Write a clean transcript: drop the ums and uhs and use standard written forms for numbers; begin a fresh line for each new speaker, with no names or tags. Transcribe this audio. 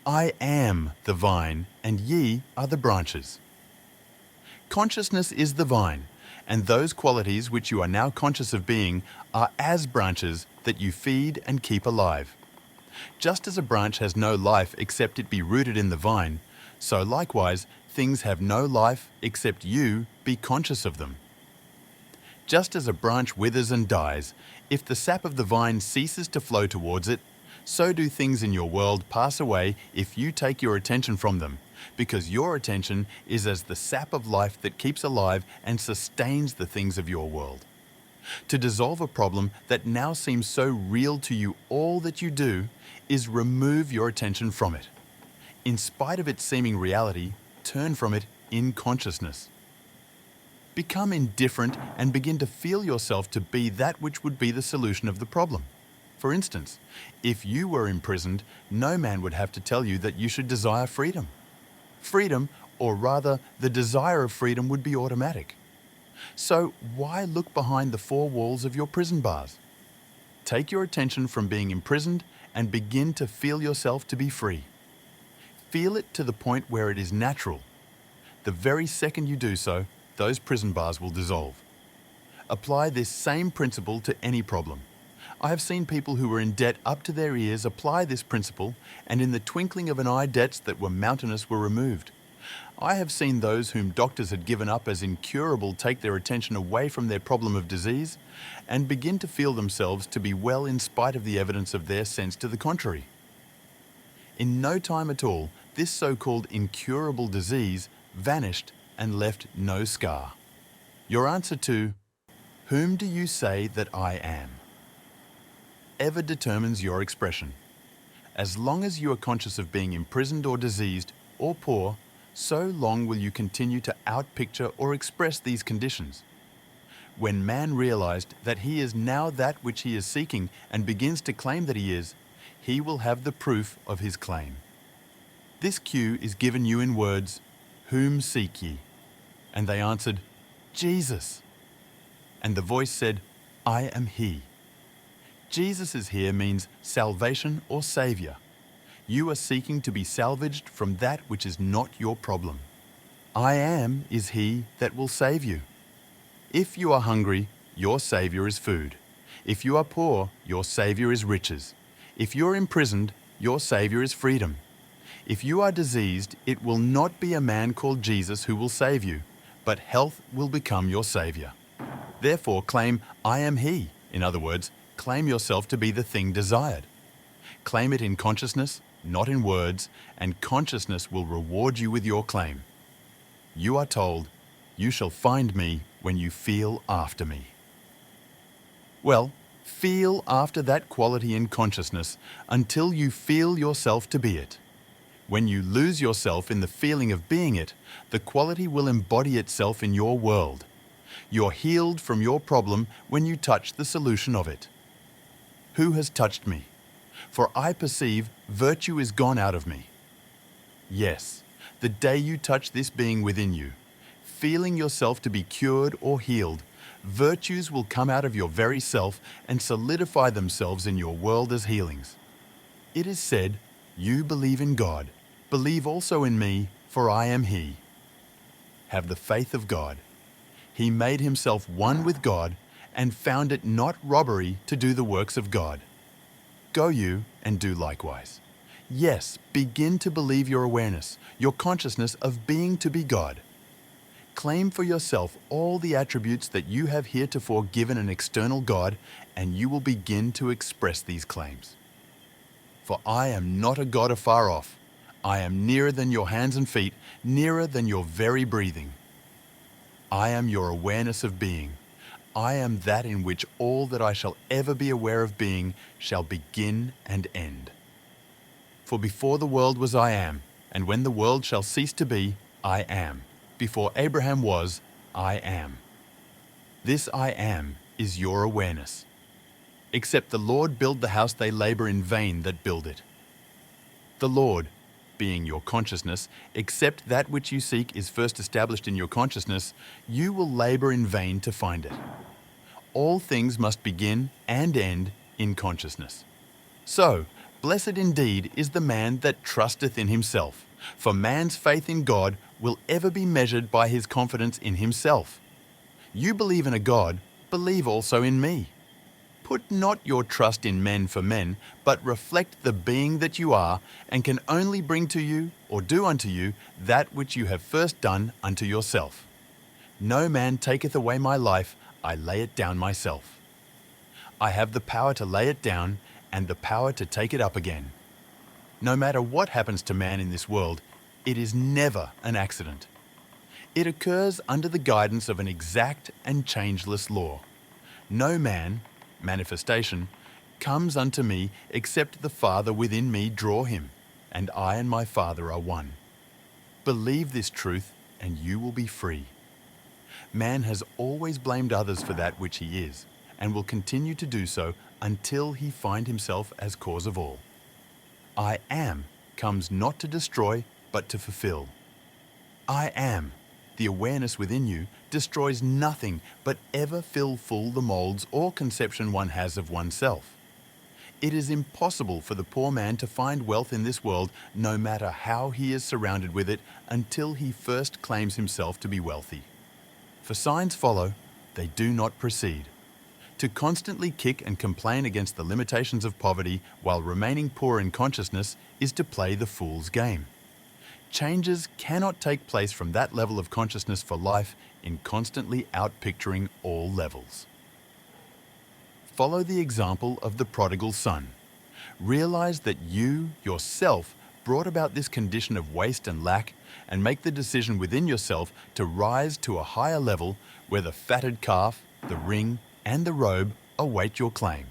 I am the vine, and ye are the branches. Consciousness is the vine, and those qualities which you are now conscious of being are as branches that you feed and keep alive. Just as a branch has no life except it be rooted in the vine, so likewise things have no life except you be conscious of them. Just as a branch withers and dies, if the sap of the vine ceases to flow towards it, so do things in your world pass away if you take your attention from them, because your attention is as the sap of life that keeps alive and sustains the things of your world. To dissolve a problem that now seems so real to you, all that you do is remove your attention from it. In spite of its seeming reality, turn from it in consciousness. Become indifferent and begin to feel yourself to be that which would be the solution of the problem. For instance, if you were imprisoned, no man would have to tell you that you should desire freedom. Freedom, or rather the desire of freedom, would be automatic. So why look behind the four walls of your prison bars? Take your attention from being imprisoned and begin to feel yourself to be free. Feel it to the point where it is natural. The very second you do so, those prison bars will dissolve. Apply this same principle to any problem. I have seen people who were in debt up to their ears apply this principle, and in the twinkling of an eye debts that were mountainous were removed. I have seen those whom doctors had given up as incurable take their attention away from their problem of disease and begin to feel themselves to be well in spite of the evidence of their sense to the contrary. In no time at all, this so-called incurable disease vanished and left no scar. Your answer to, "Whom do you say that I am?" ever determines your expression. As long as you are conscious of being imprisoned or diseased or poor, so long will you continue to outpicture or express these conditions. When man realized that he is now that which he is seeking and begins to claim that he is, he will have the proof of his claim. This cue is given you in words, "Whom seek ye?" And they answered, "Jesus." And the voice said, "I am he." Jesus is here means salvation or savior. You are seeking to be salvaged from that which is not your problem. I am is he that will save you. If you are hungry, your savior is food. If you are poor, your savior is riches. If you are imprisoned, your savior is freedom. If you are diseased, it will not be a man called Jesus who will save you, but health will become your savior. Therefore claim, "I am he." In other words, claim yourself to be the thing desired. Claim it in consciousness, not in words, and consciousness will reward you with your claim. You are told, "You shall find me when you feel after me." Well, feel after that quality in consciousness until you feel yourself to be it. When you lose yourself in the feeling of being it, the quality will embody itself in your world. You're healed from your problem when you touch the solution of it. Who has touched me? For I perceive virtue is gone out of me. Yes, the day you touch this being within you, feeling yourself to be cured or healed, virtues will come out of your very self and solidify themselves in your world as healings. It is said, "You believe in God, believe also in me, for I am he." Have the faith of God. He made himself one with God and found it not robbery to do the works of God. Go you and do likewise. Yes, begin to believe your awareness, your consciousness of being to be God. Claim for yourself all the attributes that you have heretofore given an external God, and you will begin to express these claims. For I am not a God afar off. I am nearer than your hands and feet, nearer than your very breathing. I am your awareness of being. I am that in which all that I shall ever be aware of being shall begin and end. For before the world was I am, and when the world shall cease to be, I am. Before Abraham was, I am. This I am is your awareness. Except the Lord build the house, they labor in vain that build it. The Lord, being your consciousness, except that which you seek is first established in your consciousness, you will labor in vain to find it. All things must begin and end in consciousness. So, Blessed indeed is the man that trusteth in himself, for man's faith in God will ever be measured by his confidence in himself. You believe in a God, believe also in me. Put not your trust in men for men, but reflect the being that you are, and can only bring to you, or do unto you, that which you have first done unto yourself. No man taketh away my life, I lay it down myself. I have the power to lay it down, and the power to take it up again. No matter what happens to man in this world, it is never an accident. It occurs under the guidance of an exact and changeless law. No man, manifestation, comes unto me except the Father within me draw him, and I and my Father are one. Believe this truth, and you will be free. Man has always blamed others for that which he is, and will continue to do so until he find himself as cause of all. I am comes not to destroy, but to fulfill. I am, the awareness within you, destroys nothing but ever fill full the molds or conception one has of oneself. It is impossible for the poor man to find wealth in this world, no matter how he is surrounded with it, until he first claims himself to be wealthy. For signs follow, they do not precede. To constantly kick and complain against the limitations of poverty while remaining poor in consciousness is to play the fool's game. Changes cannot take place from that level of consciousness for life in constantly outpicturing all levels. Follow the example of the prodigal son. Realize that you, yourself, brought about this condition of waste and lack, and make the decision within yourself to rise to a higher level where the fatted calf, the ring, and the robe await your claim.